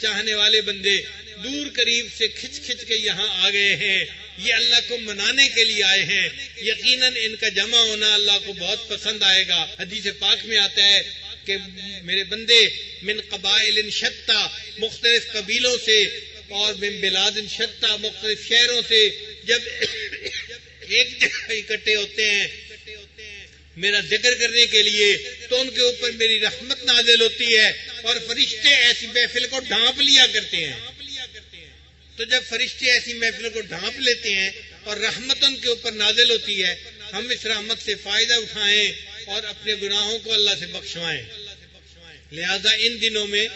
چاہنے والے بندے دور قریب سے کھچ کھچ کے یہاں آ گئے ہیں، یہ اللہ کو منانے کے لیے آئے ہیں۔ یقیناً ان کا جمع ہونا اللہ کو بہت پسند آئے گا۔ حدیث پاک میں آتا ہے کہ میرے بندے من قبائل شتى، مختلف قبیلوں سے، اور من بلاد شتى، مختلف شہروں سے جب ایک جگہ اکٹھے ہوتے ہیں میرا ذکر کرنے کے لیے تو ان کے اوپر میری رحمت نازل ہوتی ہے، اور فرشتے ایسی محفل کو ڈھانپ لیا کرتے ہیں۔ تو جب فرشتے ایسی محفل کو ڈھانپ لیتے ہیں اور رحمت ان کے اوپر نازل ہوتی ہے، ہم اس رحمت سے فائدہ اٹھائیں اور اپنے گناہوں کو اللہ سے بخشوائیں۔ لہذا ان دنوں میں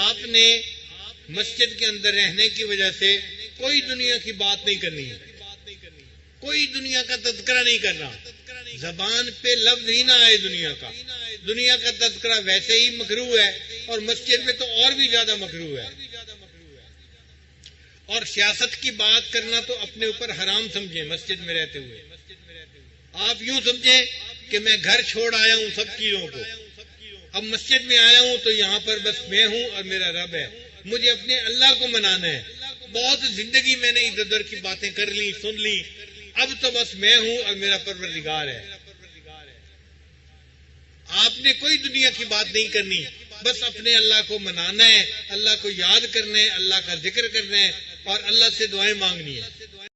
آپ نے مسجد کے اندر رہنے کی وجہ سے کوئی دنیا کی بات نہیں کرنی ہے، کوئی دنیا کا تذکرہ نہیں کرنا، زبان پہ لفظ ہی نہ آئے دنیا کا۔ دنیا کا تذکرہ ویسے ہی مکروہ ہے، اور مسجد میں تو اور بھی زیادہ مکروہ ہے۔ اور سیاست کی بات کرنا تو اپنے اوپر حرام سمجھیں۔ مسجد میں رہتے ہوئے آپ یوں سمجھیں کہ میں گھر چھوڑ آیا ہوں سب چیزوں کو، اب مسجد میں آیا ہوں تو یہاں پر بس میں ہوں اور میرا رب ہے، مجھے اپنے اللہ کو منانا ہے۔ بہت زندگی میں نے ادھر ادھر کی باتیں کر لی، سن لی، اب تو بس میں ہوں اور میرا پروردگار ہے۔ آپ نے کوئی دنیا کی بات نہیں کرنی، بس اپنے اللہ کو منانا ہے، اللہ کو یاد کرنا ہے، اللہ کا ذکر کرنا ہے، اور اللہ سے دعائیں مانگنی ہے۔